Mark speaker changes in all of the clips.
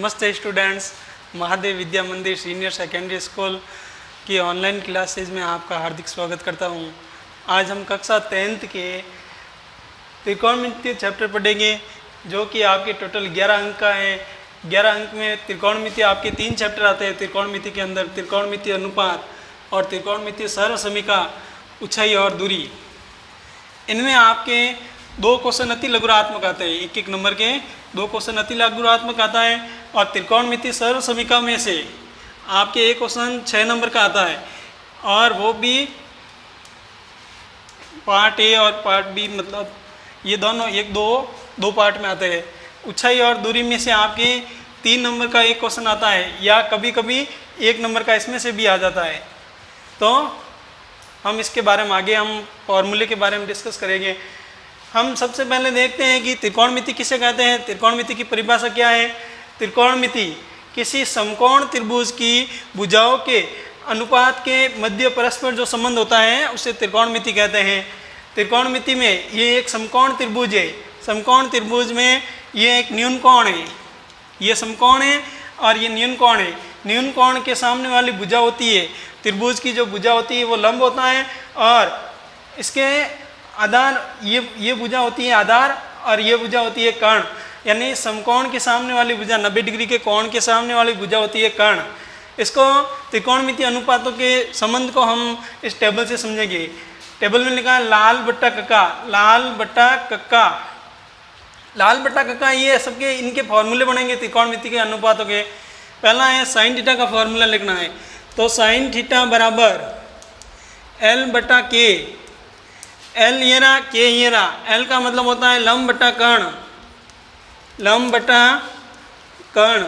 Speaker 1: नमस्ते स्टूडेंट्स, महादेव विद्या मंदिर senior secondary school की ऑनलाइन क्लासेज में आपका हार्दिक स्वागत करता हूं। आज हम कक्षा 10th के त्रिकोणमितीय चैप्टर पढ़ेंगे, जो कि आपके टोटल 11 अंक का है। 11 अंक में त्रिकोणमिति आपके 3 चैप्टर आते हैं। त्रिकोणमिति के अंदर त्रिकोणमितीय अनुपात और त्रिकोणमितीय सर्वसमीका, ऊंचाई और दूरी। इनमें आपके 2 क्वेश्चन अति लघुरात्मक आते हैं, 1-1 नंबर के 2 क्वेश्चन अति लघुरात्मक आता है। और त्रिकोणमितीय सर्वसमीका में से आपके एक क्वेश्चन 6 नंबर का आता है, और वो भी पार्ट ए और पार्ट बी, मतलब ये दोनों 1-2 पार्ट में आते हैं। ऊंचाई और दूरी में से आपके 3 नंबर का एक क्वेश्चन आता है, या कभी कभी 1 नंबर का इसमें से भी आ जाता है। तो हम इसके बारे में आगे हम फॉर्मूले के बारे में डिस्कस करेंगे। हम सबसे पहले देखते हैं कि त्रिकोणमिति किसे कहते हैं। त्रिकोणमिति की परिभाषा क्या है। त्रिकोणमिति किसी समकोण त्रिभुज की भुजाओं के अनुपात के मध्य परस्पर जो संबंध होता है उसे त्रिकोणमिति कहते हैं। त्रिकोणमिति में ये एक समकोण त्रिभुज है। समकोण त्रिभुज में ये एक न्यून कोण है, ये समकोण है और ये न्यून कोण है। न्यून कोण के सामने वाली भुजा होती है, त्रिभुज की जो भुजा होती है वो लंब होता है, और इसके आधार ये भुजा होती है आधार, और ये भुजा होती है कर्ण। यानी समकोण के सामने वाली भुजा 90 डिग्री के कोण के सामने वाली भुजा होती है कर्ण। इसको त्रिकोणमितीय अनुपातों के संबंध को हम इस टेबल से समझेंगे। टेबल में लिखा है लाल बट्टा कक्का, लाल बट्टा कक्का, लाल बट्टा कक्का। ये सबके इनके फॉर्मूले बनेंगे त्रिकोणमिति के अनुपातों के। पहला है साइन थीटा का फॉर्मूला लिखना है। तो साइन थीटा बराबर L बटा के। L ये रहा, के ये रहा। L का मतलब होता है लंब बटा कर्ण, लंब बटा कर्ण।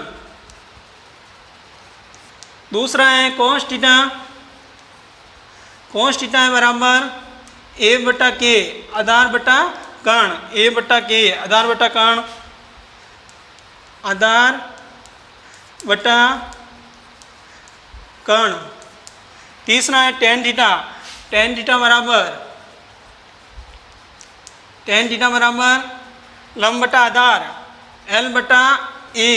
Speaker 1: दूसरा है कोस थीटा, कोस थीटा है बराबर A बटा के, आधार बटा कर्ण। A बटा के, आधार बटा कर्ण, आधार बटा कर्ण। तीसरा है टेन थीटा, टेन थीटा बराबर, टेन थीटा बराबर लंब बटा आधार, L बटा A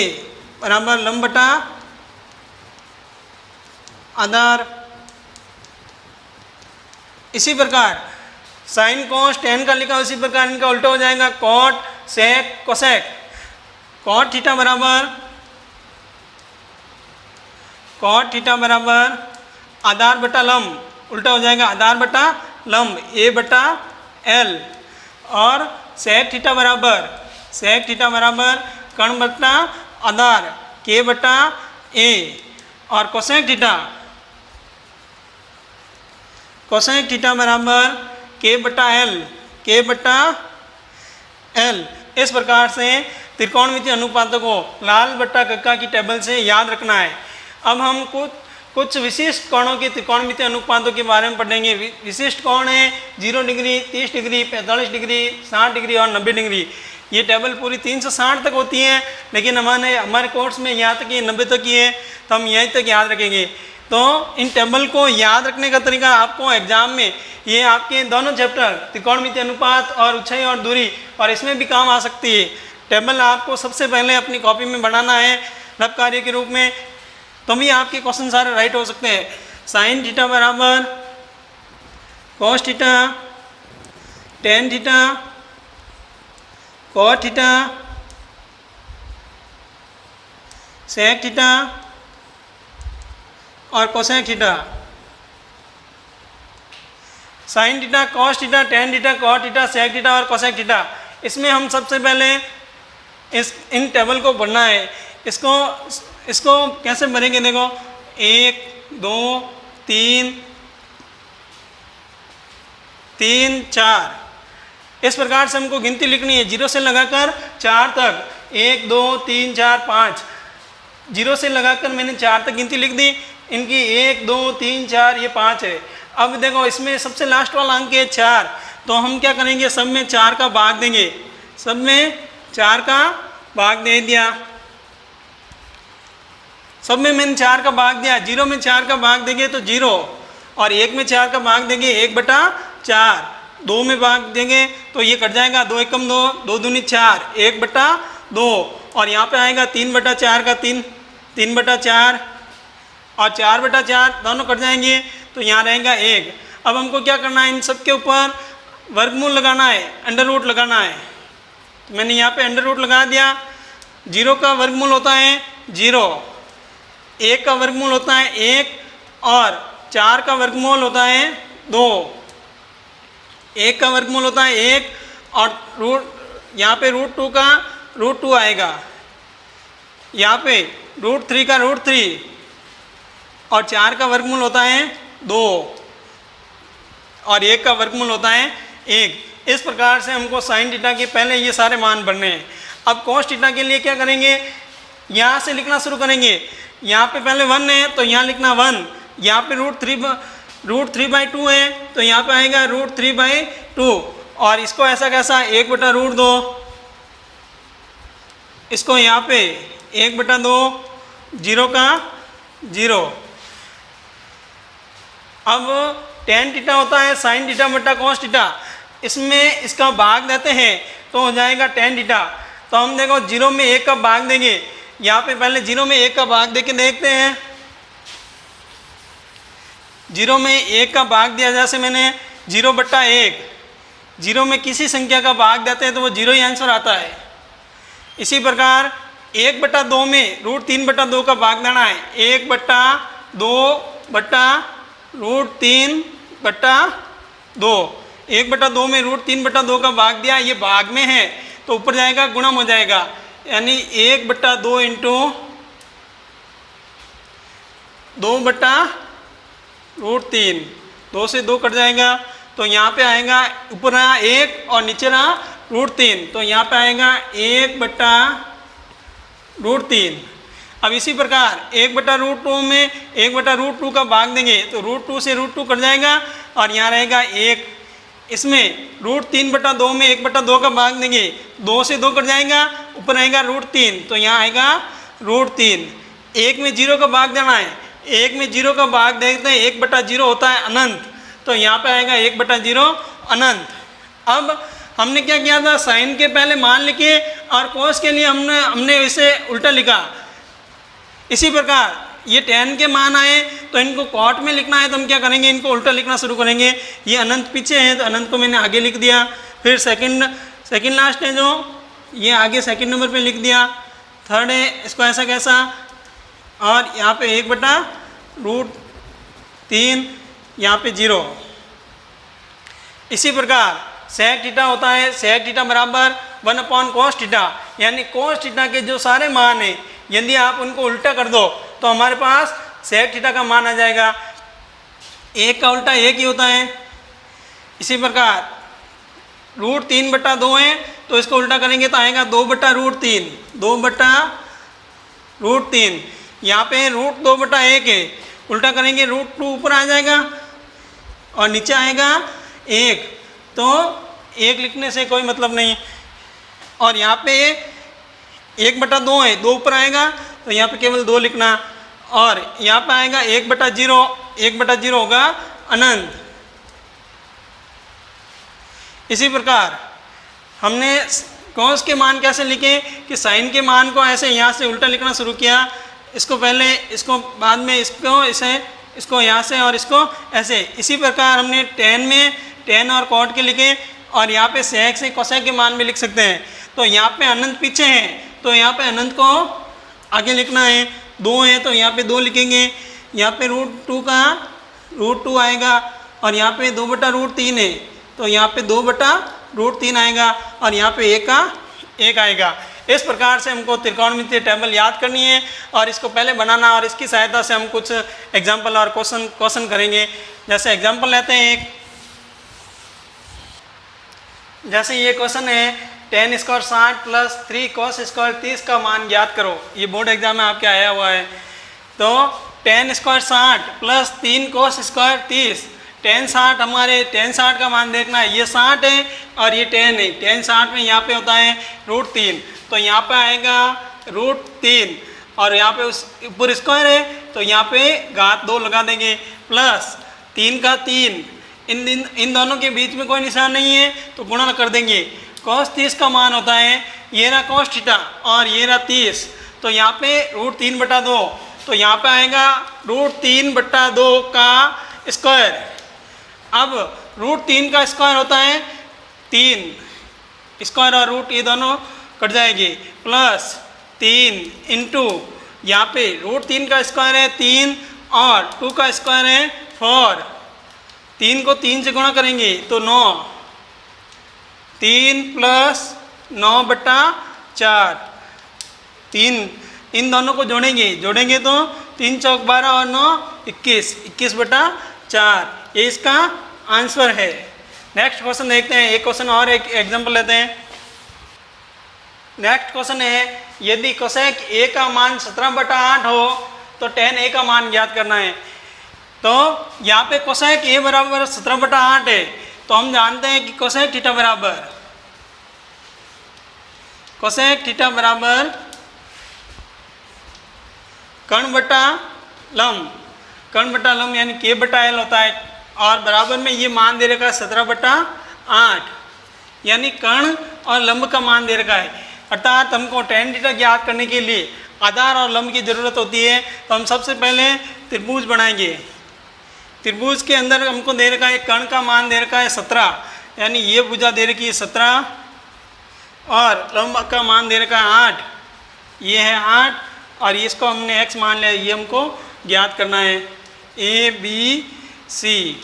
Speaker 1: बराबर लंब बटा आधार। इसी प्रकार साइन कोस टेन का लिखा, उसी प्रकार इनका उल्टा हो जाएगा, cot sec cosec. Cot theta बराबर, कॉट थीटा बराबर आधार बटा लंब, उल्टा हो जाएगा आधार बटा लंब, A बटा L। और सेक थीटा बराबर, सेक थीटा बराबर कर्ण बटा आधार, K बटा A। और कोसेक थीटा, कोसेक थीटा बराबर K बटा L, K बटा L। इस प्रकार से त्रिकोणमितीय अनुपातों को लाल बट्टा कक्का की टेबल से याद रखना है। अब हम कुछ विशिष्ट कोणों के त्रिकोणमितीय अनुपातों के बारे में पढ़ेंगे। विशिष्ट कोण है 0 डिग्री, 30 डिग्री, 45 डिग्री, 60 डिग्री और 90 डिग्री। ये टेबल पूरी 360 तक होती है, लेकिन हमारे कोर्स में यहाँ तक ये 90 तक ही है, तो हम यहीं तक याद रखेंगे। तो इन टेबल को याद रखने का तरीका आपको एग्जाम में ये आपके दोनों चैप्टर त्रिकोणमितीय अनुपात और ऊंचाई और दूरी, और इसमें भी काम आ सकती है। टेबल आपको सबसे पहले अपनी कॉपी में बनाना है लघु कार्य के रूप में, तो भी आपके क्वेश्चन सारे राइट हो सकते हैं। साइन थीटा बराबर cos theta, tan theta, cot theta, sec theta और cosec theta. Sin theta, cos theta, tan theta, cot theta, sec theta और कोसेक थीटा। इसमें हम सबसे पहले इन टेबल को भरना है। इसको कैसे भरेंगे, देखो 1 2 3 3 4। इस प्रकार से हमको गिनती लिखनी है, 0 से लगाकर 4 तक। 1 2 3 4 5, 0 से लगाकर मैंने 4 तक गिनती लिख दी। इनकी 1 2 3 4, ये 5 है। अब देखो इसमें सबसे लास्ट वाला अंक है 4, तो हम क्या करेंगे, सब में 4 का भाग देंगे। सब में 4 का भाग दे दिया, सब में मैंने 4 का भाग दिया। 0 में 4 का भाग देंगे तो 0, और 1 में 4 का भाग देंगे 1 बटा 4। 2 में भाग देंगे तो ये कट जाएगा, 2 एकम 2, 2 दूनी 4, 1 बटा 2। और यहाँ पे आएगा 3/4 का 3/4 और 4/4 दोनों कट जाएंगे तो यहाँ रहेगा 1। अब हमको क्या करना है, इन सब के ऊपर वर्गमूल लगाना है, अंडर रूट लगाना है। तो मैंने यहाँ पे अंडर रूट लगा दिया। 0 का वर्गमूल होता है 0, 1 का वर्गमूल होता है 1 और 4 का वर्गमूल होता है 2। 1 का वर्गमूल होता है 1 और यहाँ पे √2 का √2 आएगा, यहाँ पे √3 का √3 और 4 का वर्गमूल होता है 2 और 1 का वर्गमूल होता है 1। इस प्रकार से हमको साइन थीटा के पहले ये सारे मान भरने हैं। अब कॉस थीटा के लिए क्या करेंगे, यहाँ से लिखना शुरू करेंगे। यहाँ पे पहले 1 है तो यहाँ लिखना 1, यहाँ पे √3/2 है तो यहाँ पे आएगा √3/2 और इसको ऐसा कैसा 1/√2, इसको यहाँ पे 1/2, 0 का 0। अब tan थीटा होता है sin थीटा बटा cos थीटा, इसमें इसका भाग देते हैं तो हो जाएगा tan थीटा। तो हम देखो 0 में 1 का भाग देंगे, यहाँ पे पहले 0 में 1 का भाग देके देखते हैं। 0 में 1 का भाग दिया, जैसे मैंने 0/1, 0 में किसी संख्या का भाग देते हैं तो वो 0 ही आंसर आता है। इसी प्रकार 1/2 में √3/2 का भाग देना है, 1/2/√3/2, 1/2 में √3/2 का भाग दिया, ये भाग में है तो ऊपर जाएगा गुणा हो जाएगा, यानी 1/2 इंटू 2/√3, 2 से 2 कट जाएगा तो यहाँ पे आएगा ऊपर रहा 1 और नीचे रहा √3 तो यहाँ पे आएगा 1/√3। अब इसी प्रकार 1/√2 में 1/√2 का भाग देंगे तो √2 से √2 कट जाएगा और यहाँ रहेगा 1। इसमें √3/2 में 1/2 का भाग देंगे, 2 से 2 कट जाएगा, ऊपर रहेगा √3 तो यहाँ आएगा √3। 1 में 0 का भाग देना है, 1 में 0 का भाग देखते हैं 1/0 होता है अनंत तो यहाँ पे आएगा 1/0 अनंत। अब हमने क्या किया था, साइन के पहले मान लिखे और कोस के लिए हमने इसे उल्टा लिखा। इसी प्रकार ये tan के मान आए तो इनको कॉट में लिखना है तो हम क्या करेंगे, इनको उल्टा लिखना शुरू करेंगे। ये अनंत पीछे है तो अनंत को मैंने आगे लिख दिया, फिर सेकंड लास्ट है जो ये आगे सेकंड नंबर पे लिख दिया, थर्ड है इसको ऐसा कैसा और यहाँ पे 1/√3 यहाँ पे 0। इसी प्रकार sec थीटा होता है, sec थीटा बराबर 1/cos थीटा, यानी cos थीटा के जो सारे मान हैं यदि आप उनको उल्टा कर दो तो हमारे पास sec थीटा का मान आ जाएगा। 1 का उल्टा 1 ही होता है। इसी प्रकार √3/2 है तो इसको उल्टा करेंगे तो आएगा 2/√3, 2/√3। यहाँ पे √2/1 है, उल्टा करेंगे √2 ऊपर आ जाएगा और नीचे आएगा 1, तो 1 लिखने से कोई मतलब नहीं। और यहाँ पे 1/2 है, 2 ऊपर आएगा तो यहाँ पे केवल 2 लिखना और यहाँ पे आएगा 1/0, 1/0 होगा अनंत। इसी प्रकार हमने कॉस के मान कैसे लिखे कि साइन के मान को ऐसे यहाँ से उल्टा लिखना शुरू किया, इसको पहले इसको बाद में इसको यहाँ से और इसको ऐसे। इसी प्रकार हमने tan में tan और cot के लिखे और यहाँ पे sec से cosec के मान भी लिख सकते हैं। तो यहाँ पे अनंत पीछे है तो यहाँ पे अनंत को आगे लिखना है, 2 है तो यहाँ पे 2 लिखेंगे, यहाँ पे √2 का √2 आएगा और यहाँ पे 2/√3 है तो यहाँ पे 2/√3 आएगा और यहाँ पे 1 का 1 आएगा। इस प्रकार से हमको त्रिकोणमितीय टेबल याद करनी है और इसको पहले बनाना और इसकी सहायता से हम कुछ एग्जाम्पल और क्वेश्चन करेंगे। जैसे एग्जाम्पल लेते हैं एक, जैसे ये क्वेश्चन है tan² 60 प्लस 3 cos² 30 का मान ज्ञात करो। ये बोर्ड एग्जाम में आपके आया हुआ है। तो tan² 60 प्लस 3 cos² 30, tan 60 हमारे tan 60 का मान देखना है, ये 60 है और ये tan है। tan 60 में यहाँ पे होता है √3 तो यहाँ पे आएगा √3 और यहाँ पे उस ऊपर स्क्वायर है तो यहाँ पे घात 2 लगा देंगे प्लस 3 का 3, इन दोनों के बीच में कोई निशान नहीं है तो गुणा कर देंगे। cos 30 का मान होता है ये रहा cos थीटा और ये रहा 30, तो यहाँ पे √3/2, तो यहाँ पे आएगा √3/2 का स्क्वायर। अब √3 का स्क्वायर होता है 3, स्क्वायर और रूट ये दोनों कट जाएंगे, प्लस 3 इंटू यहाँ पे √3 का स्क्वायर है 3 और 2 का स्क्वायर है 4, 3 को 3 से गुणा करेंगे तो 9, 3 + 9/4, 3 इन दोनों को जोड़ेंगे तो 3 चौक 12 और 9 21, 21/4, ये इसका आंसर है। नेक्स्ट क्वेश्चन देखते हैं, एक क्वेश्चन और एक एग्जांपल लेते हैं। नेक्स्ट क्वेश्चन है, यदि कोसेक a का मान 17/8 हो तो tan a का मान ज्ञात करना है। तो यहाँ पे कोसेक a बराबर 17/8 है, तो हम जानते हैं कि कोसेक थीटा बराबर कर्ण बटा लंब यानी k/l होता है, और बराबर में ये मान दे रखा है 17/8, यानी कर्ण और लंब का मान दे रखा है। अर्थात हमको tan थीटा ज्ञात करने के लिए आधार और लंब की ज़रूरत होती है, तो हम सबसे पहले त्रिभुज बनाएंगे। त्रिभुज के अंदर हमको दे रखा है कर्ण का मान दे रखा है 17, यानी ये भुजा दे रखी है 17, और लंब का मान दे रखा है 8, ये है 8, और इसको हमने x मान लिया, ये हमको ज्ञात करना है ABC।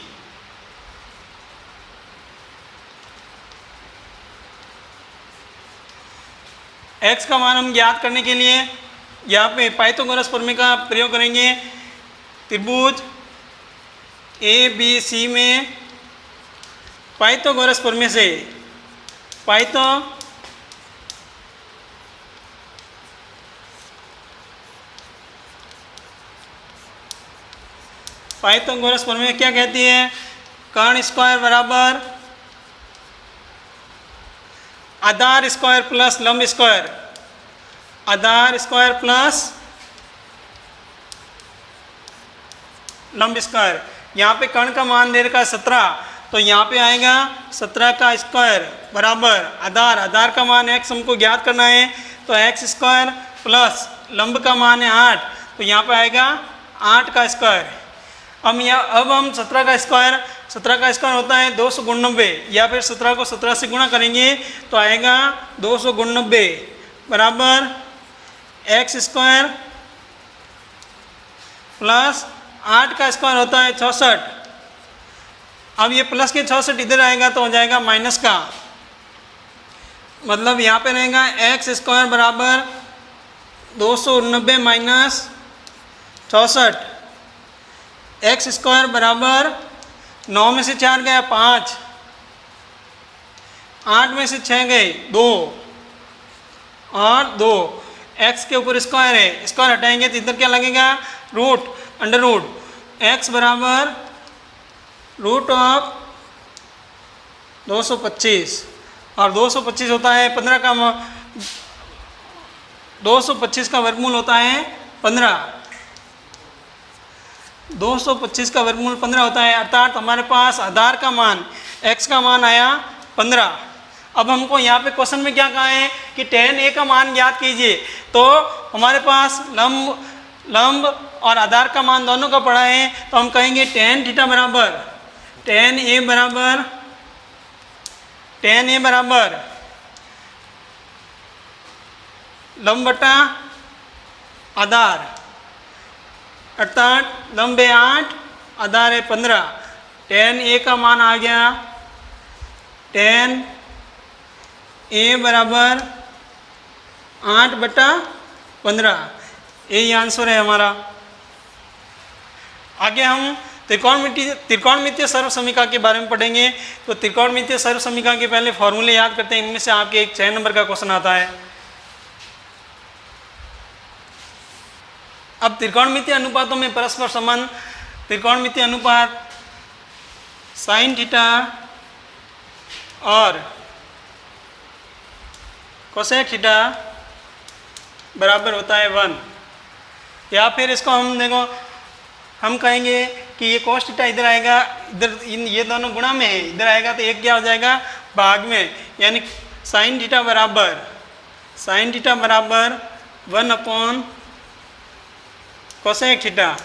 Speaker 1: x का मान हम ज्ञात करने के लिए यहाँ पे पाइथागोरस प्रमेय का प्रयोग करेंगे। त्रिभुज ABC में पाइथागोरस प्रमेय से पाइथागोरस प्रमेय क्या कहती है, कर्ण स्क्वायर बराबर आधार स्क्वायर प्लस लंब स्क्वायर, आधार स्क्वायर प्लस लंब स्क्वायर। यहाँ पे कर्ण का मान दे रखा है 17, तो यहाँ पे आएगा 17 का स्क्वायर बराबर आधार का मान x हमको ज्ञात करना है, तो x² प्लस लंब का मान है 8, तो यहाँ पे आएगा 8 का स्क्वायर। अब हम 17 का स्क्वायर होता है 290, या फिर 17 को 17 से गुणा करेंगे तो आएगा 290 बराबर x² प्लस 8 का स्क्वायर होता है 66। अब ये प्लस के 66 इधर आएगा तो हो जाएगा माइनस का, मतलब यहाँ पे रहेगा x² बराबर 290 माइनस 66, x² बराबर 9 में से 4 गया 5, 8 में से 6 गए 2 और 2, x के ऊपर स्क्वायर है, स्क्वायर हटाएंगे तो इधर क्या लगेगा अंडर रूट, x बराबर √225, और 225 होता है 15 का 225 का वर्गमूल होता है 15, 225 का वर्गमूल 15 होता है, अर्थात हमारे पास आधार का मान x का मान आया 15। अब हमको यहाँ पे क्वेश्चन में क्या कहा है कि tan a का मान ज्ञात कीजिए, तो हमारे पास लंब और आधार का मान दोनों का पड़ा है, तो हम कहेंगे tan थीटा बराबर tan a बराबर लंब बटा आधार, अर्थात लंब है 8, आधार है 15, tan a का मान आ गया tan a बराबर 8/15, यही आंसर है हमारा। आगे हम त्रिकोणमितीय सर्व समीकरण के बारे में पढ़ेंगे। तो त्रिकोणमितीय सर्व समीकरण के पहले फॉर्मूले याद करते हैं, इनमें से आपके एक 6 नंबर का क्वेश्चन आता है। अब त्रिकोणमितीय अनुपातों में परस्पर संबंध, त्रिकोणमितीय अनुपात साइन थीटा और कोसेक थीटा बराबर होता है 1, या फिर इसको हम कहेंगे कि ये कोस थीटा इधर आएगा, ये दोनों गुणा में है, इधर आएगा तो एक क्या हो जाएगा भाग में, यानी साइन थीटा बराबर साइन थीटा बराबर 1 upon cosec theta,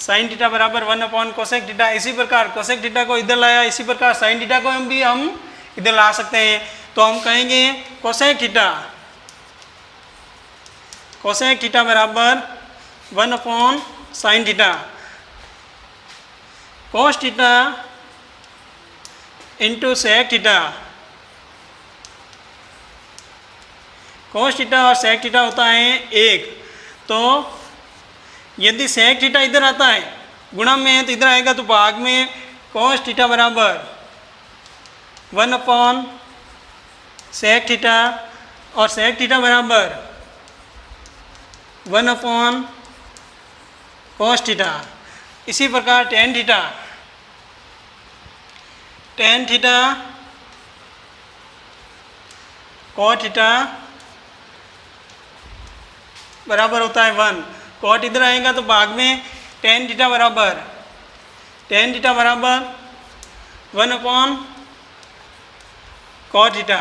Speaker 1: sin theta बराबर 1 अपॉन कोसेक थीटा। इसी प्रकार कोसेक थीटा को इधर लाया, इसी प्रकार साइन थीटा को हम इधर ला सकते हैं। तो हम कहेंगे कोसेक थीटा बराबर 1 upon sine theta, cos theta into sec theta. Cos theta और सेक थीटा होता है 1। तो यदि सेक थीटा इधर आता है गुणा में है तो इधर आएगा, तो भाग में कोस थीटा बराबर 1 अपॉन सेक थीटा और सेक थीटा बराबर 1 अपॉन कोस थीटा। इसी प्रकार टेन थीटा कोट थीटा बराबर होता है 1। कोट इधर आएगा तो भाग में टेन थीटा बराबर 1 अपॉन कोट थीटा,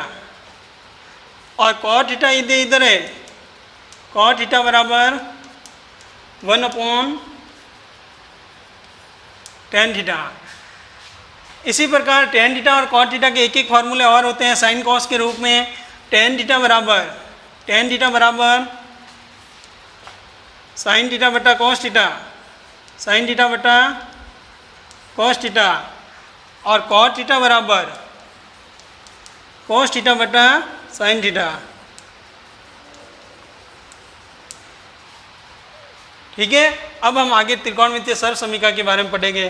Speaker 1: और कोट थीटा इधर है, कोट थीटा बराबर 1 अपॉन टेन थीटा। इसी प्रकार टेन थीटा और कोट थीटा के एक एक फार्मूले और होते हैं साइन कॉस के रूप में। टेन थीटा बराबर साइन थीटा बटा कोस थीटा, साइन थीटा बटा कोस थीटा, और कोट थीटा बराबर कोस थीटा बटा साइन थीटा। ठीक है, अब हम आगे त्रिकोणमितीय सर्व समीकरण के बारे में पढ़ेंगे।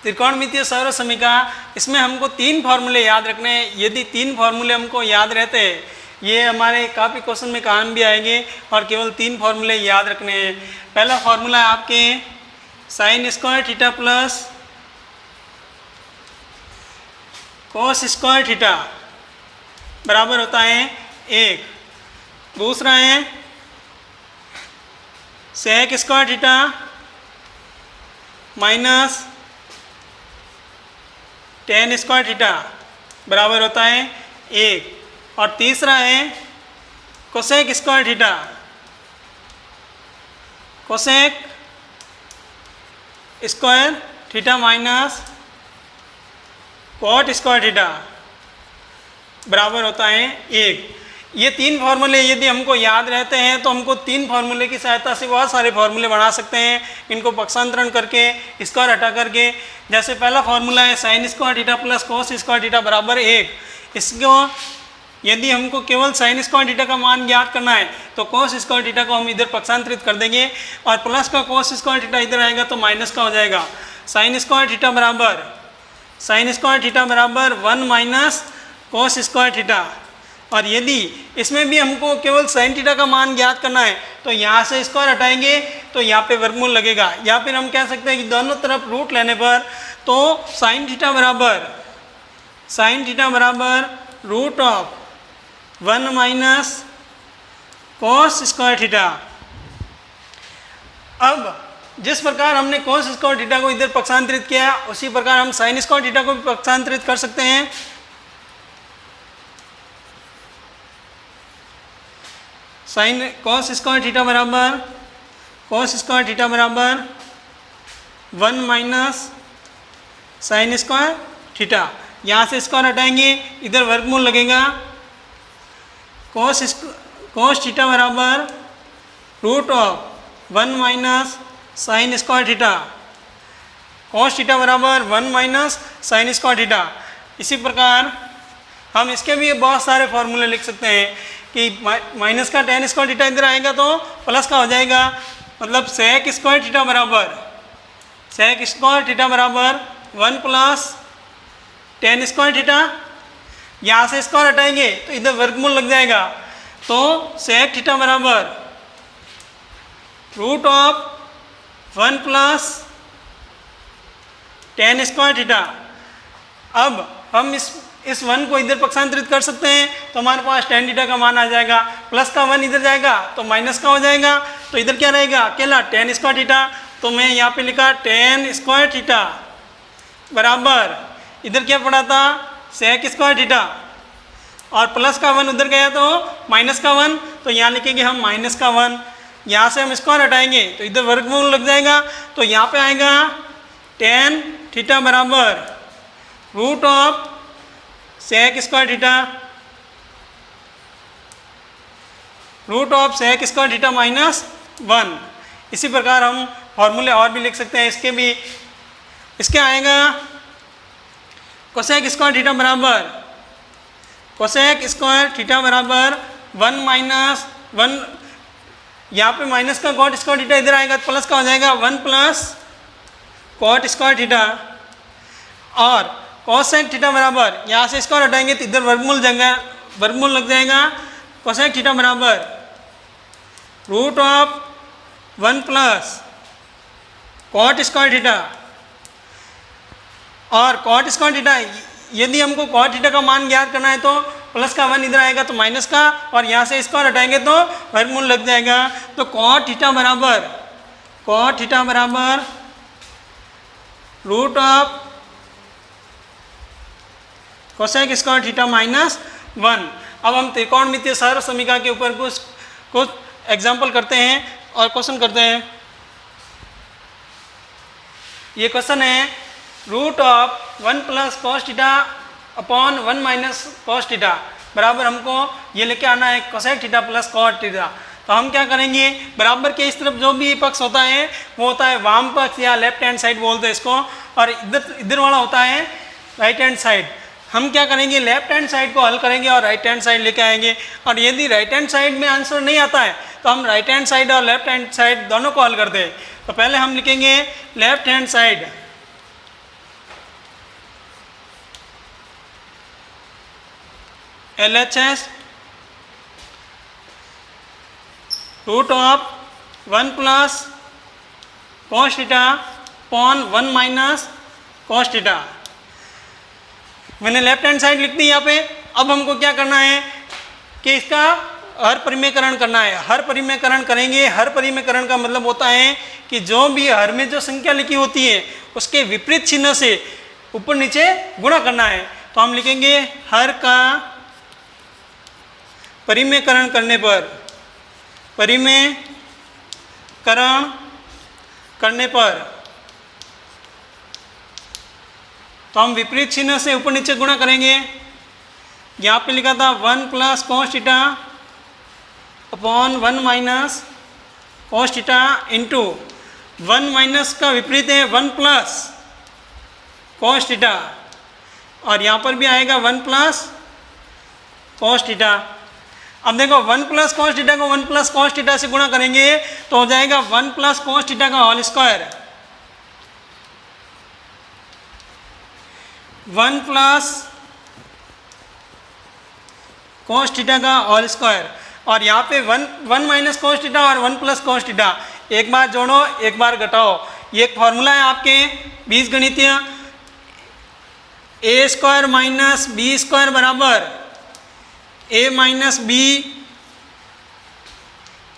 Speaker 1: त्रिकोणमितीय सर्व समीकरण, इसमें हमको 3 फार्मूले याद रखने हैं। यदि 3 फार्मूले हमको याद रहते हैं, ये हमारे काफ़ी क्वेश्चन में काम भी आएंगे, और केवल 3 फार्मूले याद रखने हैं। पहला फार्मूला है आपके sine square theta plus cos square theta बराबर होता है 1। दूसरा है sec square theta minus tan square theta बराबर होता है 1। और तीसरा है cosec square theta, cosec square theta minus cot square theta बराबर होता है 1। ये 3 फार्मूले यदि हमको याद रहते हैं तो हमको 3 फार्मूले की सहायता से बहुत सारे फार्मूले बना सकते हैं, इनको पक्षांतरण करके, स्क्वायर हटा करके। जैसे पहला फार्मूला है sign square theta plus cos square theta बराबर 1। इसको यदि हमको केवल साइन स्क्वायर थीटा का मान ज्ञात करना है तो कोस स्क्वायर थीटा को हम इधर पक्षांतरित कर देंगे, और प्लस का कोस स्क्वायर थीटा इधर आएगा तो माइनस का हो जाएगा। साइन स्क्वायर थीटा बराबर 1 माइनस कोस स्क्वायर थीटा। और यदि इसमें भी हमको केवल साइन थीटा का मान ज्ञात करना है तो यहाँ से स्क्वायर हटाएंगे तो यहाँ पे वर्गमूल लगेगा, या फिर हम कह सकते हैं कि दोनों तरफ रूट लेने पर तो साइन थीटा बराबर root of 1 minus cos square theta. अब जिस प्रकार हमने कोस स्क्वायर थीटा को इधर पक्षांतरित किया, उसी प्रकार हम साइन स्क्वायर थीटा को भी पक्षांतरित कर सकते हैं। साइन कोस स्क्वायर थीटा बराबर 1 माइनस साइन स्क्वायर थीटा। यहाँ से स्क्वायर हटाएंगे, इधर वर्गमूल लगेगा। कोस थीटा बराबर root of 1 minus sign square theta, cos theta बराबर 1 माइनस साइन स्क्वायर थीटा। इसी प्रकार हम इसके भी बहुत सारे फॉर्मूले लिख सकते हैं कि माइनस का टेन स्क्वायर थीटा इधर आएगा तो प्लस का हो जाएगा, मतलब सेक स्क्वायर थीटा बराबर 1 प्लस टेन स्क्वायर थीटा। यहाँ से स्क्वायर हटाएंगे तो इधर वर्गमूल लग जाएगा, तो सेक थीटा बराबर root of 1 plus tan square theta. अब हम इस 1 को इधर पक्षांतरित कर सकते हैं तो हमारे पास टेन थीटा का मान आ जाएगा। प्लस का 1 इधर जाएगा तो माइनस का हो जाएगा, तो इधर क्या रहेगा अकेला टेन स्क्वायर थीटा। तो मैं यहाँ पे लिखा टेन स्क्वायर थीटा बराबर, इधर क्या पड़ा था सेक स्क्वायर थीटा, और प्लस का 1 उधर गया तो माइनस का 1, तो यहाँ लिखेंगे हम माइनस का 1। यहाँ से हम स्क्वायर हटाएंगे तो इधर वर्गमूल लग जाएगा, तो यहाँ पे आएगा tan थीटा बराबर root of sec square theta, root of sec square theta minus 1। इसी प्रकार हम फॉर्मूले और भी लिख सकते हैं इसके भी। इसके आएगा कोसेक स्क्वायर थीटा बराबर, कोसेक स्क्वायर थीटा बराबर 1 माइनस 1, यहाँ पे माइनस का कॉट स्क्वायर थीटा इधर आएगा तो प्लस का हो जाएगा 1 प्लस कॉट स्क्वायर थीटा, और कोसेक थीटा बराबर यहाँ से स्क्वायर हटाएंगे तो इधर वर्गमूल लग जाएगा। कोसेक थीटा बराबर root of 1 plus cot square theta, और कॉट स्क्वायर थीटा यदि हमको कॉट थीटा का मान ज्ञात करना है तो प्लस का 1 इधर आएगा तो माइनस का, और यहाँ से स्क्वायर हटाएंगे तो वर्गमूल लग जाएगा। तो कॉट थीटा बराबर root of cosec square theta minus 1। अब हम त्रिकोणमितीय सर्व समीकरण के ऊपर कुछ एग्जाम्पल करते हैं और क्वेश्चन करते हैं। ये क्वेश्चन है root of 1 plus cos theta upon 1 minus cos theta बराबर हमको ये लेके आना है cosec theta plus cot theta. तो हम क्या करेंगे, बराबर के इस तरफ जो भी पक्ष होता है वो होता है वाम पक्ष या लेफ्ट हैंड साइड बोलते हैं इसको, और इधर वाला होता है राइट हैंड साइड। हम क्या करेंगे, लेफ्ट हैंड साइड को हल करेंगे और राइट हैंड साइड लेके आएंगे। और यदि राइट हैंड साइड में आंसर नहीं आता है तो हम राइट हैंड साइड और लेफ्ट हैंड साइड दोनों को हल करते हैं। तो पहले हम लिखेंगे left hand side, LHS root of 1 plus cos theta upon 1 minus cos theta. मैंने लेफ्ट हैंड साइड लिख दी यहाँ पे। अब हमको क्या करना है कि इसका हर परिमेयकरण करना है। हर परिमेयकरण करेंगे। हर परिमेयकरण का मतलब होता है कि जो भी हर में जो संख्या लिखी होती है उसके विपरीत चिन्ह से ऊपर नीचे गुणा करना है। तो हम लिखेंगे हर का परिमेयकरण करने पर, परिमेयकरण करने पर तो हम विपरीत चिन्ह से ऊपर नीचे गुणा करेंगे। यहाँ पे लिखा था 1 plus cos theta upon 1 minus cos theta into 1 minus का विपरीत है 1 प्लस कॉस थीटा, और यहाँ पर भी आएगा 1 प्लस कॉस थीटा। अब देखो 1 प्लस कॉस थीटा को 1 प्लस कॉस थीटा से गुणा करेंगे तो हो जाएगा 1 प्लस कॉस थीटा का whole square, 1 plus cos theta का होल स्क्वायर। और यहाँ पे 1 माइनस कॉस थीटा और 1 प्लस कॉस थीटा एक बार जोड़ो एक बार घटाओ। ये एक फॉर्मूला है आपके बीजगणितीय, ए स्क्वायर माइनस बी स्क्वायर बराबर ए minus B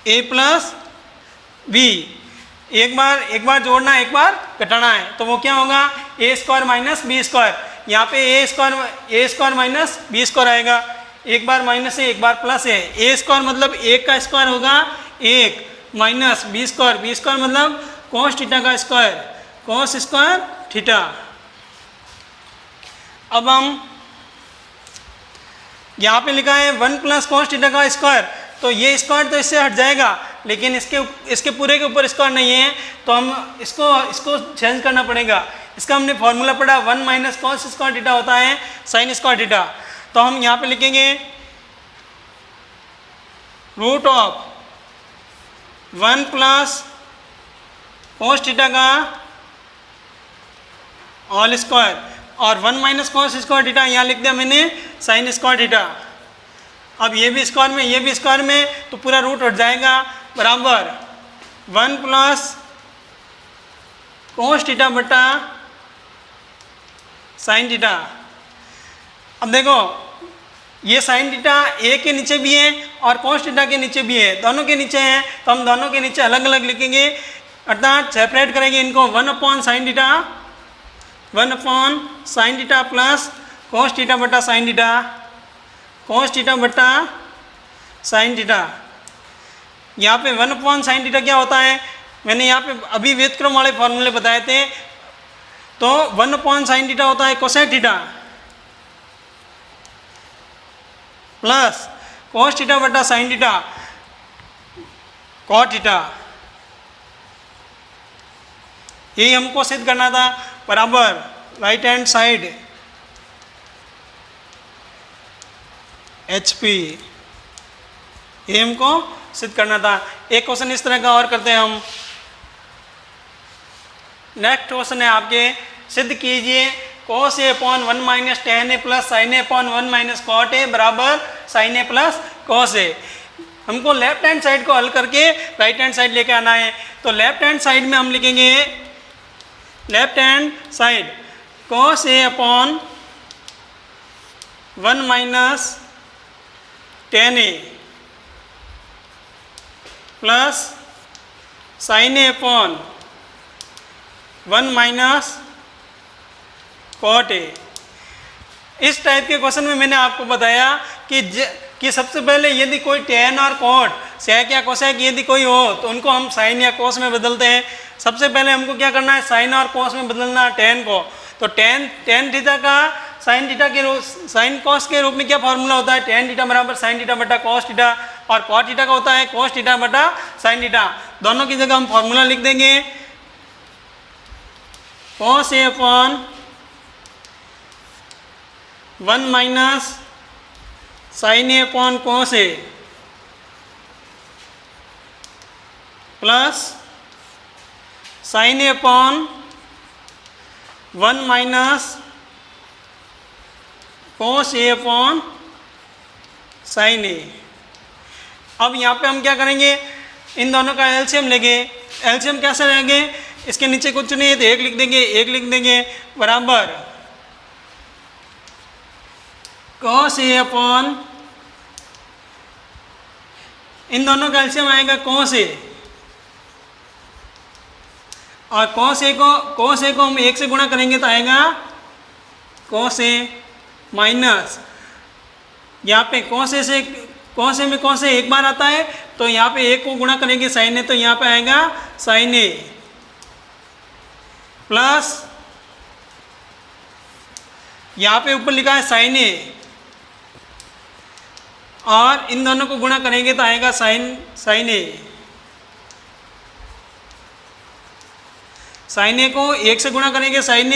Speaker 1: A plus B. एक बार जोड़ना एक बार घटाना है तो वो क्या होगा, ए स्क्वायर माइनस बी स्क्वायर। यहाँ पे ए स्क्वायर माइनस बी स्क्वायर आएगा। एक बार माइनस है एक बार प्लस है। ए स्क्वायर मतलब 1 का स्क्वायर होगा 1 माइनस बी स्क्वायर मतलब कॉस थीटा का स्क्वायर, कॉस स्क्वायर थीटा। अब हम यहाँ पे लिखा है 1 प्लस कॉस थीटा का स्क्वायर, तो ये स्क्वायर तो इससे हट जाएगा लेकिन इसके पूरे के ऊपर स्क्वायर नहीं है तो हम इसको चेंज करना पड़ेगा। इसका हमने फॉर्मूला पढ़ा 1 माइनस कॉस स्क्वायर थीटा होता है साइन स्क्वायर थीटा। तो हम यहाँ पे लिखेंगे root of 1 plus cos theta का होल स्क्वायर और 1 माइनस कॉस स्क्वायर थीटा यहाँ लिख दिया मैंने साइन स्क्वायर थीटा। अब ये भी स्क्वायर में ये भी स्क्वायर में तो पूरा रूट हट जाएगा बराबर 1 प्लस कॉस थीटा बटा साइन थीटा। अब देखो ये साइन थीटा ए के नीचे भी है और कॉस थीटा के नीचे भी है, दोनों के नीचे है तो हम दोनों के नीचे अलग अलग लिखेंगे अर्थात सेपरेट करेंगे इनको। 1 upon sine theta 1 upon sine theta plus cos theta बटा साइन थीटा, cos थीटा बटा sin थीटा। यहाँ पे 1/sin थीटा क्या होता है, मैंने यहाँ पे अभी व्युत्क्रम वाले फॉर्मूले बताए थे, तो 1/sin थीटा होता है cosec theta plus cos theta बटा sin थीटा cot थीटा। यही हमको सिद्ध करना था, बराबर राइट हैंड साइड HP, ये हमको सिद्ध करना था। एक क्वेश्चन इस तरह का और करते हैं हम। नेक्स्ट क्वेश्चन है आपके, सिद्ध कीजिए cos A upon 1 minus tan A plus sin A upon 1 minus cot A बराबर sin A plus cos A। हमको लेफ्ट हैंड साइड को हल करके राइट हैंड साइड लेके आना है। तो लेफ्ट हैंड साइड में हम लिखेंगे, left hand side cos A upon 1 minus tan A plus sin A upon 1 minus cot A। इस टाइप के क्वेश्चन में मैंने आपको बताया कि सबसे पहले यदि कोई tan और cot sec या cosec यदि कोई हो तो उनको हम sin या cos में बदलते हैं। सबसे पहले हमको क्या करना है, sin और cos में बदलना है tan को। तो tan थीटा का sin थीटा के रूप, sin cos के रूप में क्या फॉर्मूला होता है, tan थीटा बराबर sin थीटा बटा cos थीटा, और cot थीटा का होता है cos थीटा बटा sin थीटा। दोनों की जगह हम फॉर्मूला लिख देंगे, cos A upon 1 minus sin A upon cos A plus sin A upon 1 minus cos A upon sin A। अब यहाँ पे हम क्या करेंगे, इन दोनों का एलसीएम लेंगे। एलसीएम कैसे लेंगे, इसके नीचे कुछ नहीं है तो एक लिख देंगे, एक लिख देंगे बराबर cos A अपॉन, इन दोनों का एलसीएम आएगा cos A, और cos A को हम 1 से गुणा करेंगे तो आएगा cos A माइनस, यहाँ पे cos A में cos A एक बार आता है तो यहाँ पे 1 को गुणा करेंगे sin A, तो यहाँ पे आएगा sin A प्लस यहाँ पे ऊपर लिखा है sin A, और इन दोनों को गुणा करेंगे तो आएगा sin A। sin A को 1 से गुणा करेंगे sin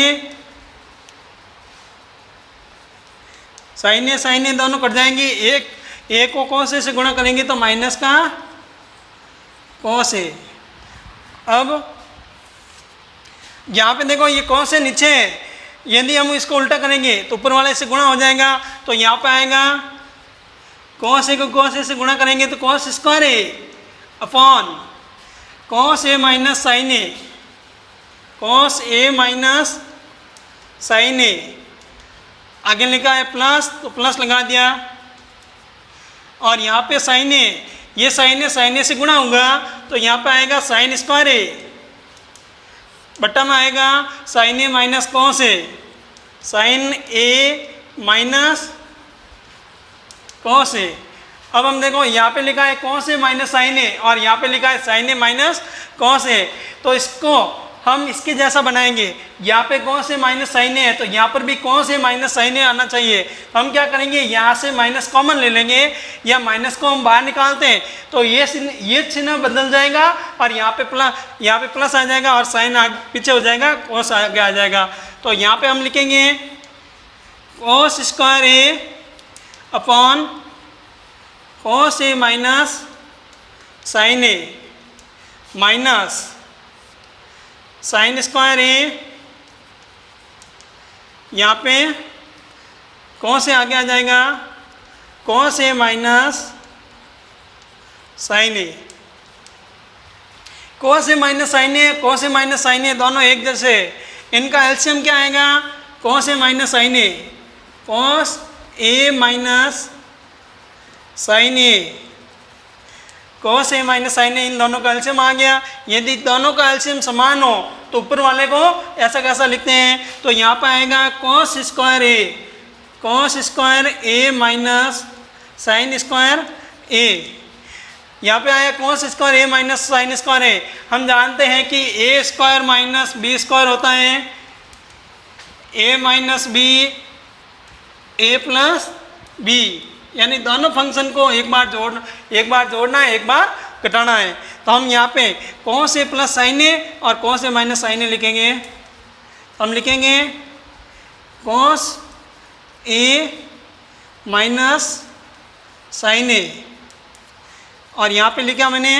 Speaker 1: A दोनों कट जाएंगे। एक को cos A से गुणा करेंगे तो माइनस का cos A। अब यहाँ पे देखो ये cos A नीचे है, यदि हम इसको उल्टा करेंगे तो ऊपर वाले से गुणा हो जाएगा, तो यहाँ पे आएगा cos A को cos A से गुणा करेंगे तो cos square A upon cos A minus sin A, cos A minus sin A। आगे लिखा है प्लस तो प्लस लगा दिया, और यहाँ पे sin A, ये sin A से गुणा होगा तो यहाँ पे आएगा sin स्क्वायर A, बट्टा में आएगा sin A minus cos A, sin A minus cos A। अब हम देखो यहाँ पे लिखा है cos A minus sin A, और यहाँ पे लिखा है sin A minus cos A, तो इसको हम इसके जैसा बनाएंगे। यहाँ पे cos A minus sin A है तो यहाँ पर भी cos A minus sin A आना चाहिए। हम क्या करेंगे, यहाँ से माइनस कॉमन ले लेंगे, या माइनस को हम बाहर निकालते हैं तो ये चिन्ह बदल जाएगा, और यहाँ पे प्लस आ जाएगा, और साइन पीछे हो जाएगा, cos आगे आ जाएगा। तो यहाँ पे हम लिखेंगे cos square A upon cos A minus sin A minus sin square A, यहाँ पे cos A आगे आ जाएगा cos A minus sin A। cos A minus sin A दोनों एक जैसे, इनका एलसीएम क्या आएगा, cos A minus sin A, cos A minus sin A, cos A minus sin A, इन दोनों का एलसीएम आ गया। यदि दोनों का एलसीएम समान हो तो ऊपर वाले को ऐसा कैसा लिखते हैं, तो यहाँ पर आएगा cos square A minus sign square A, यहाँ पे आया cos square A minus sign square A. हम जानते हैं कि A square minus B square होता है A minus B A plus B, यानी दोनों फंक्शन को एक बार जोड़ना है, एक बार घटाना है। तो हम यहाँ पे कॉस ए प्लस साइन ए और कॉस ए माइनस साइन ए लिखेंगे। हम लिखेंगे कॉस ए माइनस साइन ए, और यहाँ पे लिखा मैंने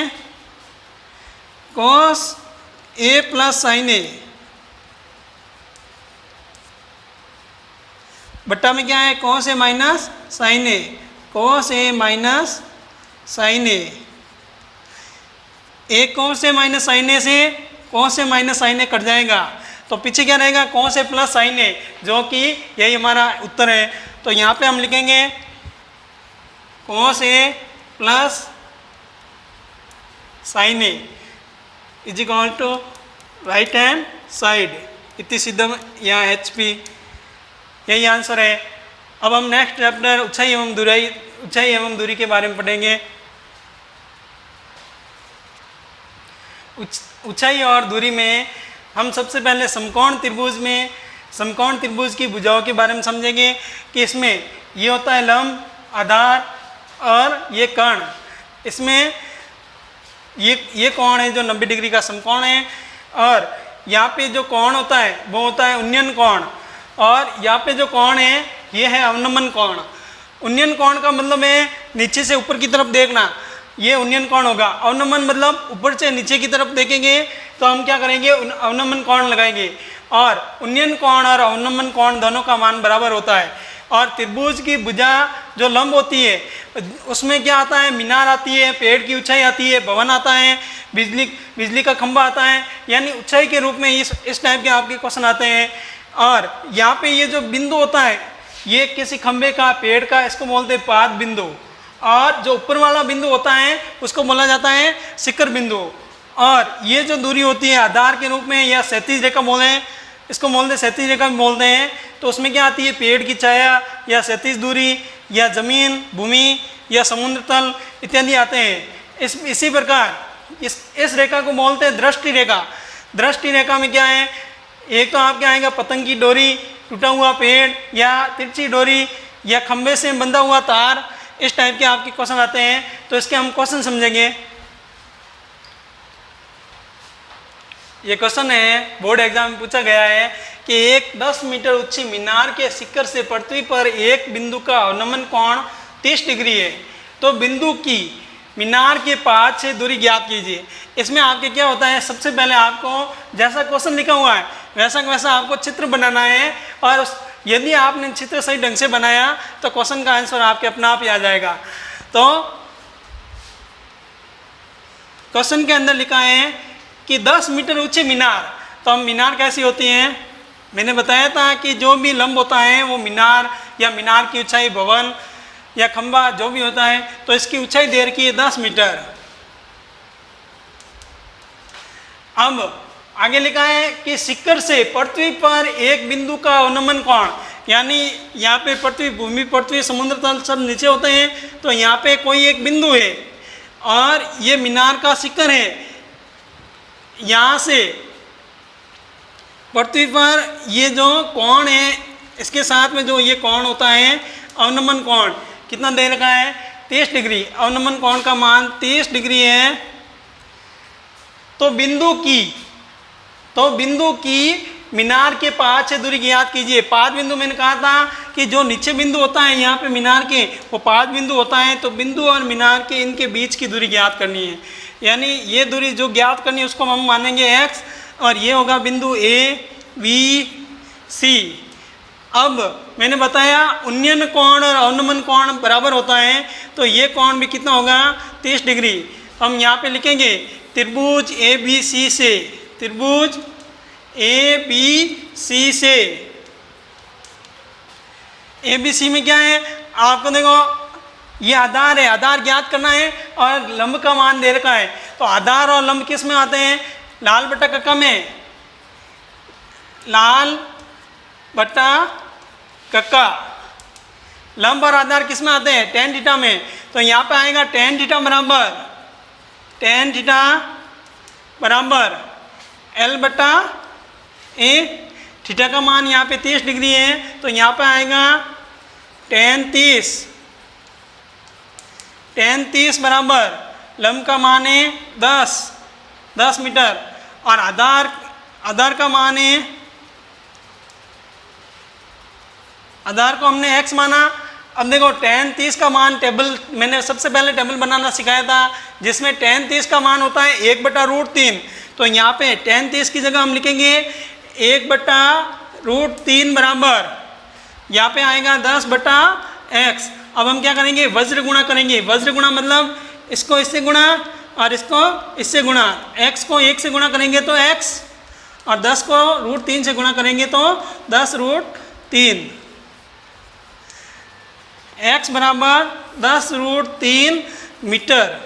Speaker 1: कॉस ए प्लस साइन ए, बट्टा में क्या है cos A minus sign A, cos A minus sign ए। एक कॉस ए माइनस साइन ए से cos A minus sign A cut जाएगा, तो पीछे क्या रहेगा कॉस ए प्लस साइन ए, जो कि यही हमारा उत्तर है। तो यहाँ पे हम लिखेंगे cos A plus sine A is equal to right hand side, इतनी सिद्धम या एच पी, यही आंसर है। अब हम नेक्स्ट चैप्टर ऊंचाई एवं दूरी के बारे में पढ़ेंगे। ऊंचाई और दूरी में हम सबसे पहले समकोण त्रिभुज की भुजाओं के बारे में समझेंगे कि इसमें ये होता है लंब, आधार और ये कर्ण। इसमें ये कोण है जो 90 डिग्री का समकोण है, और यहाँ पे जो कोण होता है वो होता है उन्नयन कोण, और यहाँ पे जो कोण है ये है अवनमन कोण। उन्नयन कोण का मतलब है नीचे से ऊपर की तरफ देखना, ये उन्नयन कोण होगा। अवनमन मतलब ऊपर से नीचे की तरफ देखेंगे तो हम क्या करेंगे अवनमन कोण लगाएंगे, और उन्नयन कोण और अवनमन कोण दोनों का मान बराबर होता है। और त्रिभुज की भुजा जो लंब होती है उसमें क्या आता है मीनार आती है, पेड़ की ऊंचाई आती है, भवन आता है, बिजली का खंभा आता है, यानी ऊंचाई के रूप में इस टाइप के आपके क्वेश्चन आते हैं। और यहाँ पे ये जो बिंदु होता है ये किसी खंभे का, पेड़ का, इसको बोलते हैं पाद बिंदु, और जो ऊपर वाला बिंदु होता है उसको बोला जाता है शिखर बिंदु। और ये जो दूरी होती है आधार के रूप में या क्षैतिज रेखा बोलते हैं, इसको बोलते हैं क्षैतिज रेखा भी बोलते हैं। तो उसमें क्या आती है पेड़ की छाया या क्षैतिज दूरी या जमीन, भूमि या समुद्र तल इत्यादि आते हैं। इसी प्रकार इस रेखा को बोलते हैं दृष्टि रेखा। दृष्टि रेखा में क्या है, एक तो आपके आएगा पतंग की डोरी, टूटा हुआ पेड़ या तिरछी डोरी या खंभे से बंधा हुआ तार, इस टाइप के आपके क्वेश्चन आते हैं। तो इसके हम क्वेश्चन समझेंगे। ये क्वेश्चन है बोर्ड एग्जाम में पूछा गया है कि एक 10 मीटर ऊंची मीनार के शिखर से पृथ्वी पर एक बिंदु का अवनमन कोण 30 डिग्री है, तो बिंदु की मीनार के पास से दूरी ज्ञात कीजिए। इसमें आपके क्या होता है, सबसे पहले आपको जैसा क्वेश्चन लिखा हुआ है वैसा वैसा आपको चित्र बनाना है, और यदि आपने चित्र सही ढंग से बनाया तो क्वेश्चन का आंसर आपके अपना आप ही आ जाएगा। तो क्वेश्चन के अंदर लिखा है कि 10 मीटर ऊंचे मीनार, तो हम मीनार कैसी होती हैं, मैंने बताया था कि जो भी लंब होता है वो मीनार या मीनार की ऊंचाई, भवन या खंबा जो भी होता है, तो इसकी ऊंचाई दे रखी है 10 मीटर। अब आगे लिखा है कि शिखर से पृथ्वी पर एक बिंदु का अवनमन कोण, यानी यहाँ पे पृथ्वी समुद्र तल सब नीचे होते हैं, तो यहाँ पे कोई एक बिंदु है और ये मीनार का शिखर है। यहाँ से पृथ्वी पर ये जो कोण है इसके साथ में जो ये कोण होता है अवनमन कोण, कितना दे रखा है 30 डिग्री। अवनमन कोण का मान 30 डिग्री है। तो बिंदु की मीनार के पाद से दूरी ज्ञात कीजिए। पाद बिंदु मैंने कहा था कि जो नीचे बिंदु होता है यहाँ पे मीनार के, वो पाद बिंदु होता है। तो बिंदु और मीनार के इनके बीच की दूरी ज्ञात करनी है, यानी ये दूरी जो ज्ञात करनी है उसको हम मानेंगे x, और ये होगा बिंदु ए बी सी। अब मैंने बताया उन्नयन कोण और अवनमन कोण बराबर होता है, तो ये कोण भी कितना होगा 30 डिग्री। हम यहाँ पे लिखेंगे त्रिभुज ए बी सी से, त्रिभुज ए बी सी से, ए बी सी में क्या है आपको देखो ये आधार है, आधार ज्ञात करना है और लंब का मान दे रखा है। तो आधार और लंब किस में आते हैं, लाल बटा कक्का में, लाल बटा कक्का। लंब और आधार किस में आते हैं? टेन थीटा में। तो यहाँ पे आएगा टेन थीटा बराबर एल बटा ए। थीटा का मान यहाँ पे 30 डिग्री है, तो यहाँ पे आएगा टेन 30 बराबर लंब का मान है 10 मीटर और आधार का मान है, आधार को हमने x माना। अब देखो टेन 30 का मान टेबल मैंने सबसे पहले टेबल बनाना सिखाया था, जिसमें टेन 30 का मान होता है 1/√3। तो यहाँ पे टेन 30 की जगह हम लिखेंगे 1/√3 बराबर, यहाँ पे आएगा 10/x। अब हम क्या करेंगे? वज्र गुणा करेंगे। वज्र गुणा मतलब इसको इससे गुणा और इसको इससे गुणा। x को 1 से गुणा करेंगे तो x और 10 को √3 से गुणा करेंगे तो 10√3। x बराबर 10√3 मीटर,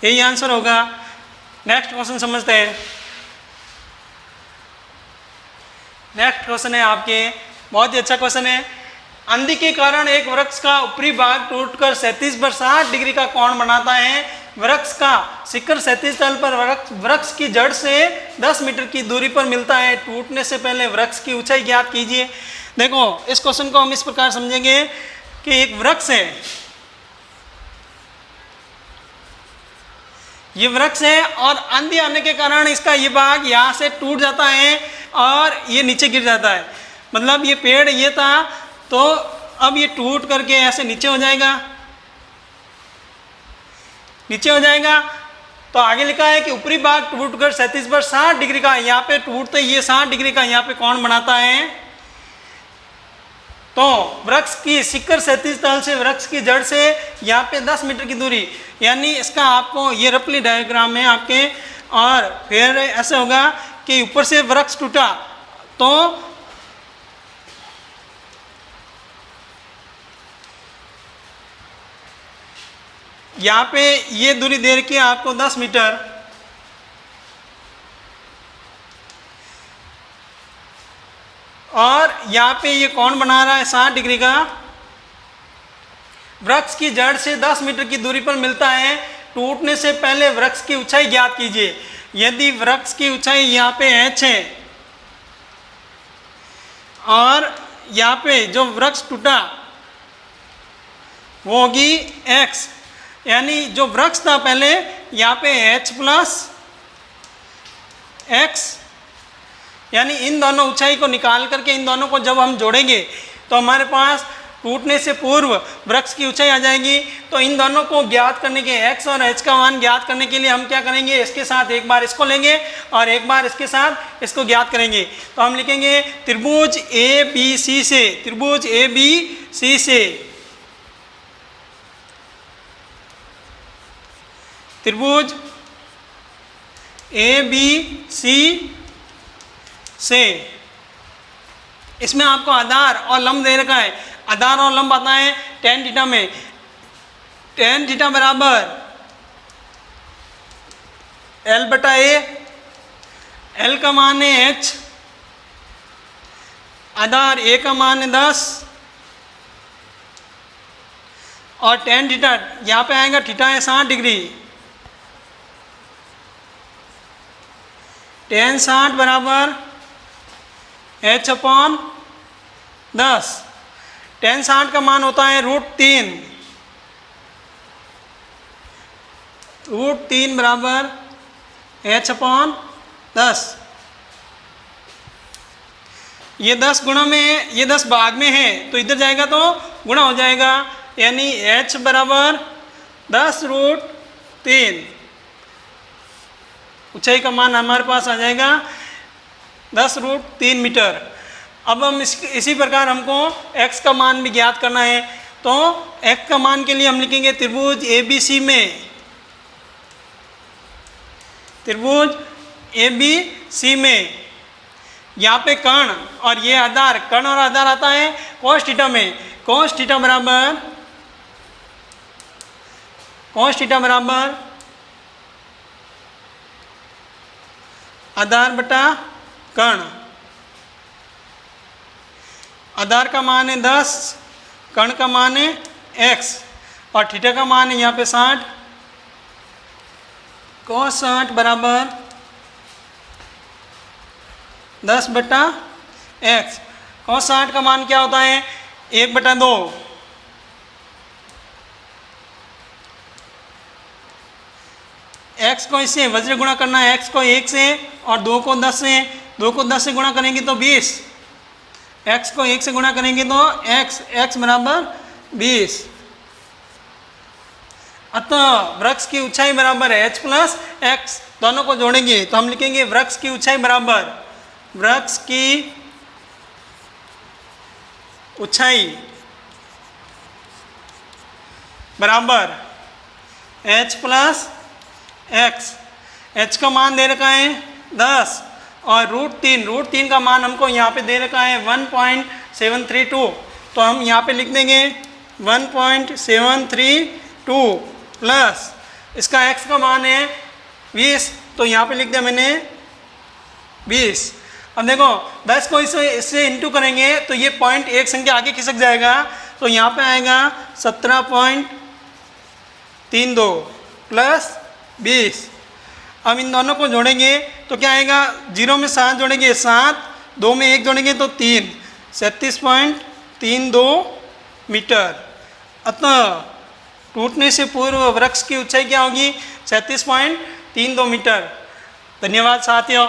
Speaker 1: यही आंसर होगा। नेक्स्ट क्वेश्चन समझते हैं। नेक्स्ट क्वेश्चन है आपके, बहुत ही अच्छा क्वेश्चन है। आंधी के कारण एक वृक्ष का ऊपरी भाग टूटकर 37/60 डिग्री का कोण बनाता है। वृक्ष का शिखर 37 तल पर वृक्ष की जड़ से 10 मीटर की दूरी पर मिलता है। टूटने से पहले वृक्ष की ऊंचाई ज्ञात कीजिए। देखो इस क्वेश्चन को हम इस प्रकार समझेंगे कि एक वृक्ष है, ये वृक्ष है और आंधी आने के कारण इसका ये भाग यहाँ से टूट जाता है और ये नीचे गिर जाता है। मतलब ये पेड़ ये था, तो अब ये टूट करके ऐसे नीचे हो जाएगा। तो आगे लिखा है कि ऊपरी भाग टूटकर 37/60 डिग्री का, यहाँ पे टूटते ये 60 डिग्री का यहाँ पे कोण बनाता है। तो वृक्ष की शिखर 37 तल से वृक्ष की जड़ से यहाँ पे 10 मीटर की दूरी, यानी इसका आपको ये रफली डायग्राम है आपके। और फिर ऐसे होगा कि ऊपर से वृक्ष टूटा तो यहाँ पे ये दूरी दे रखी है आपको 10 मीटर। और यहाँ पे ये कोण बना रहा है 60 डिग्री का। वृक्ष की जड़ से 10 मीटर की दूरी पर मिलता है। टूटने से पहले वृक्ष की ऊंचाई ज्ञात कीजिए। यदि वृक्ष की ऊंचाई यहाँ पे h है और यहाँ पे जो वृक्ष टूटा वो होगी x, यानी जो वृक्ष था पहले यहाँ पे h + x, यानी इन दोनों ऊंचाई को निकाल करके इन दोनों को जब हम जोड़ेंगे तो हमारे पास टूटने से पूर्व वृक्ष की ऊंचाई आ जाएगी। तो इन दोनों को ज्ञात करने के x और h का मान ज्ञात करने के लिए हम क्या करेंगे? इसके साथ एक बार इसको लेंगे और एक बार इसके साथ इसको ज्ञात करेंगे। तो हम लिखेंगे त्रिभुज ABC से इसमें आपको आधार और लंब दे रखा है। आधार और लंब आता है tan थीटा में। tan थीटा बराबर L/A, L का मान है h, आधार A का मान है 10 और tan थीटा यहाँ पे आएगा, थीटा है 60 डिग्री। tan 60 बराबर h/10। tan 60 का मान होता है √3 बराबर h/10। ये 10 गुणा में, ये 10 भाग में है तो इधर जाएगा तो गुणा हो जाएगा, यानी h बराबर 10√3। ऊंचाई का मान हमारे पास आ जाएगा 10√3 मीटर। अब हम इसी प्रकार हमको x का मान भी ज्ञात करना है। तो x का मान के लिए हम लिखेंगे त्रिभुज ABC में यहाँ पे कर्ण और ये आधार, कर्ण और आधार आता है cos थीटा में। cos थीटा बराबर आधार बटा कर्ण। आधार का मान है 10 कर्ण का मान है x और थीटा का मान है यहाँ पे 60, cos 60 बराबर 10/x। cos 60 का मान क्या होता है 1/2। x को इससे वज्र गुणा करना है, x को 1 से और 2 को 10 से, 2 को 10 से गुणा करेंगे तो 20, x को 1 से गुणा करेंगे तो x बराबर 20। अतः वृक्ष की ऊंचाई बराबर है h प्लस x, दोनों को जोड़ेंगे तो हम लिखेंगे वृक्ष की ऊंचाई बराबर, वृक्ष की ऊंचाई बराबर h प्लस x। h का मान दे रखा है 10 और √3 का मान हमको यहाँ पे दे रखा है 1.732, तो हम यहाँ पे लिख देंगे 1.732 प्लस इसका x का मान है 20, तो यहाँ पे लिख दिया मैंने 20। अब देखो 10 को इससे इंटू करेंगे तो ये पॉइंट एक संख्या आगे खिसक जाएगा, तो यहाँ पे आएगा 17.32 प्लस 20। अब इन दोनों को जोड़ेंगे तो क्या आएगा, 0 में 7 जोड़ेंगे 7, 2 में 1 जोड़ेंगे तो 3, 37.32 मीटर। अतः टूटने से पूर्व वृक्ष की ऊंचाई क्या होगी 37.32 मीटर। धन्यवाद साथियों।